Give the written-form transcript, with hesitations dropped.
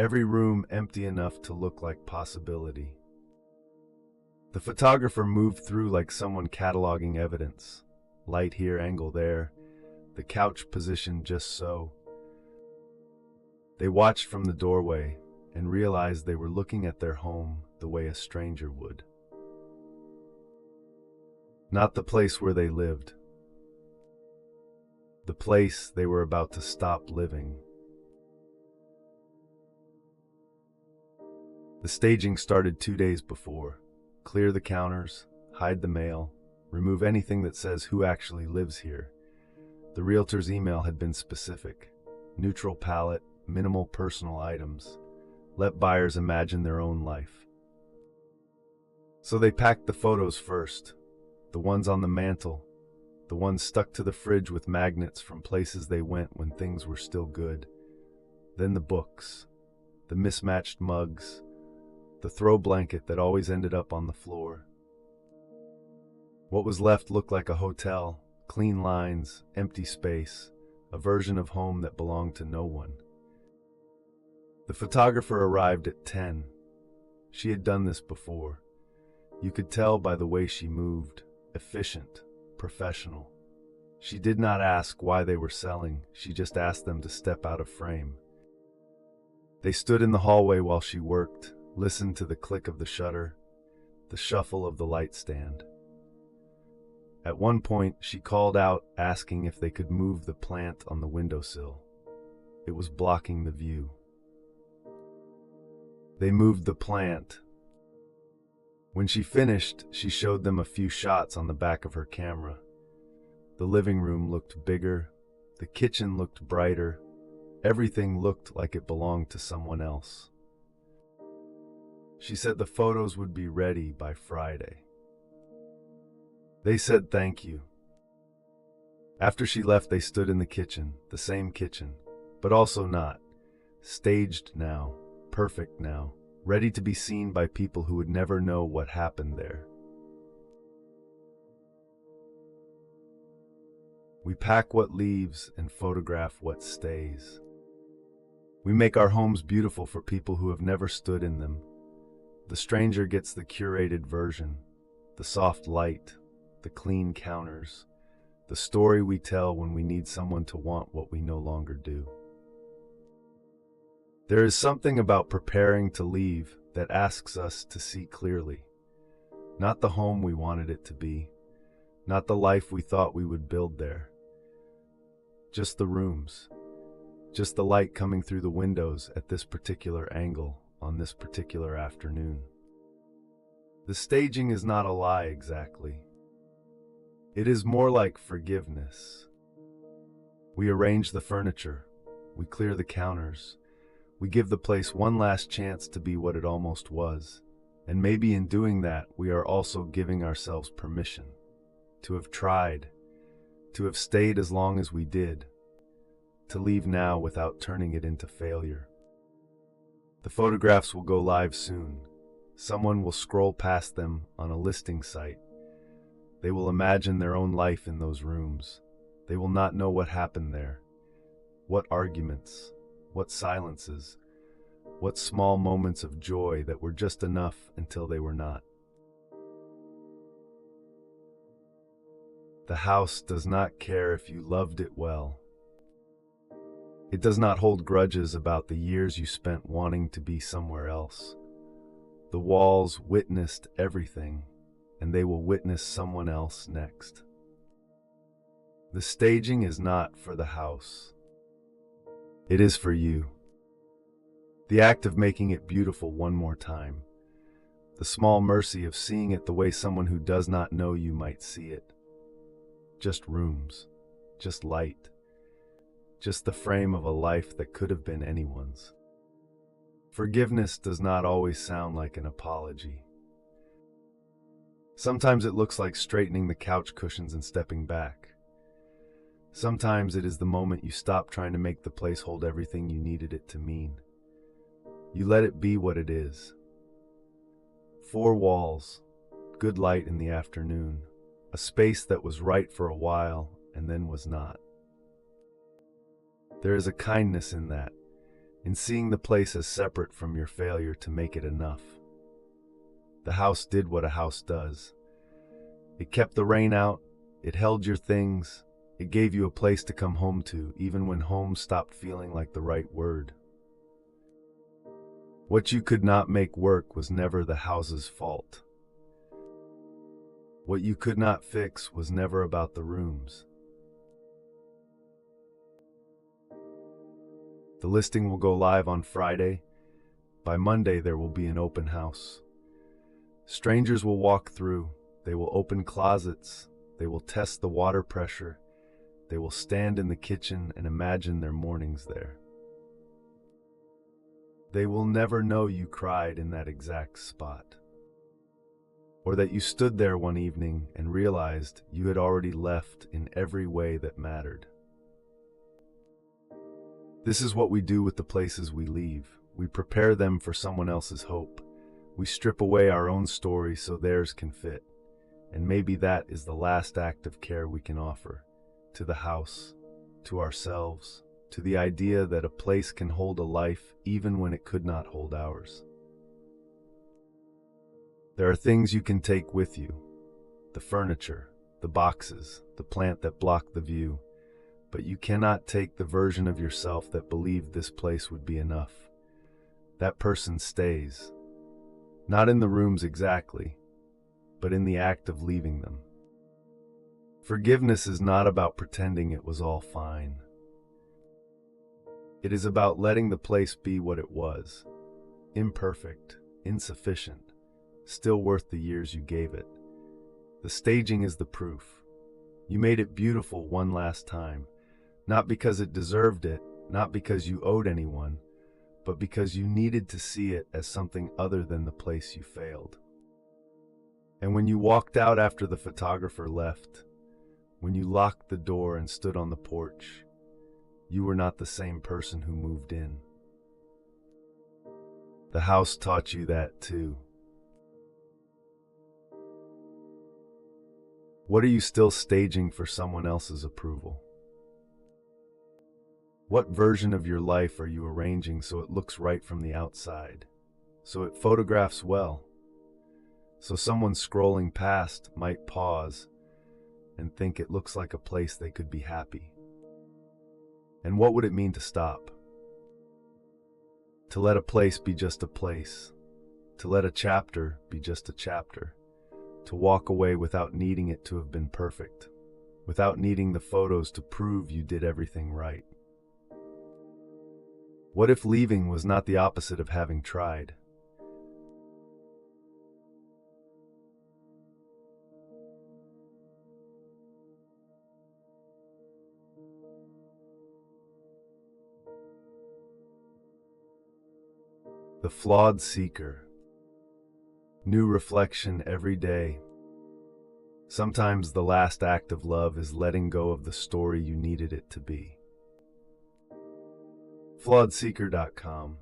every room empty enough to look like possibility. The photographer moved through like someone cataloging evidence. Light here, angle there, the couch positioned just so. They watched from the doorway and realized they were looking at their home the way a stranger would. Not the place where they lived. The place they were about to stop living. The staging started 2 days before. Clear the counters, hide the mail, remove anything that says who actually lives here. The realtor's email had been specific. Neutral palette, minimal personal items. Let buyers imagine their own life. So they packed the photos first. The ones on the mantle. The ones stuck to the fridge with magnets from places they went when things were still good. Then the books. The mismatched mugs. The throw blanket that always ended up on the floor. What was left looked like a hotel. Clean lines, empty space. A version of home that belonged to no one. The photographer arrived at 10. She had done this before. You could tell by the way she moved. Efficient, professional. She did not ask why they were selling. She just asked them to step out of frame. They stood in the hallway while she worked, listened to the click of the shutter, the shuffle of the light stand. At one point, she called out, asking if they could move the plant on the windowsill. It was blocking the view. They moved the plant. When she finished, she showed them a few shots on the back of her camera. The living room looked bigger. The kitchen looked brighter. Everything looked like it belonged to someone else. She said the photos would be ready by Friday. They said thank you. After she left, they stood in the kitchen, the same kitchen, but also not. Staged now, perfect now, ready to be seen by people who would never know what happened there. We pack what leaves and photograph what stays. We make our homes beautiful for people who have never stood in them. The stranger gets the curated version, the soft light, the clean counters, the story we tell when we need someone to want what we no longer do. There is something about preparing to leave that asks us to see clearly. Not the home we wanted it to be, not the life we thought we would build there. Just the rooms, just the light coming through the windows at this particular angle on this particular afternoon. The staging is not a lie exactly. It is more like forgiveness. We arrange the furniture, we clear the counters, we give the place one last chance to be what it almost was, and maybe in doing that we are also giving ourselves permission to have tried, to have stayed as long as we did, to leave now without turning it into failure. The photographs will go live soon. Someone will scroll past them on a listing site. They will imagine their own life in those rooms. They will not know what happened there. What arguments, what silences, what small moments of joy that were just enough until they were not. The house does not care if you loved it well. It does not hold grudges about the years you spent wanting to be somewhere else. The walls witnessed everything, and they will witness someone else next. The staging is not for the house. It is for you. The act of making it beautiful one more time. The small mercy of seeing it the way someone who does not know you might see it. Just rooms, just light, just the frame of a life that could have been anyone's. Forgiveness does not always sound like an apology. Sometimes it looks like straightening the couch cushions and stepping back. Sometimes it is the moment you stop trying to make the place hold everything you needed it to mean. You let it be what it is. 4 walls, good light in the afternoon, a space that was right for a while and then was not. There is a kindness in that. in seeing the place as separate from your failure to make it enough. The house did what a house does. It kept the rain out, it held your things, it gave you a place to come home to, even when home stopped feeling like the right word. What you could not make work was never the house's fault. What you could not fix was never about the rooms. The listing will go live on Friday. By Monday, there will be an open house. Strangers will walk through. They will open closets. They will test the water pressure. They will stand in the kitchen and imagine their mornings there. They will never know you cried in that exact spot, or that you stood there one evening and realized you had already left in every way that mattered. This is what we do with the places we leave. We prepare them for someone else's hope. We strip away our own story so theirs can fit. And maybe that is the last act of care we can offer to the house, to ourselves, to the idea that a place can hold a life even when it could not hold ours. There are things you can take with you: the furniture, the boxes, the plant that block the view, but you cannot take the version of yourself that believed this place would be enough. That person stays, not in the rooms exactly, but in the act of leaving them. Forgiveness is not about pretending it was all fine. It is about letting the place be what it was: imperfect, insufficient, still worth the years you gave it. The staging is the proof. You made it beautiful one last time, not because it deserved it, not because you owed anyone, but because you needed to see it as something other than the place you failed. And when you walked out after the photographer left, when you locked the door and stood on the porch, you were not the same person who moved in. The house taught you that too. What are you still staging for someone else's approval? What version of your life are you arranging so it looks right from the outside, so it photographs well, so someone scrolling past might pause and think it looks like a place they could be happy? And what would it mean to stop? To let a place be just a place. To let a chapter be just a chapter. To walk away without needing it to have been perfect. Without needing the photos to prove you did everything right. What if leaving was not the opposite of having tried? The Flawed Seeker. New reflection every day. Sometimes the last act of love is letting go of the story you needed it to be. FlawedSeeker.com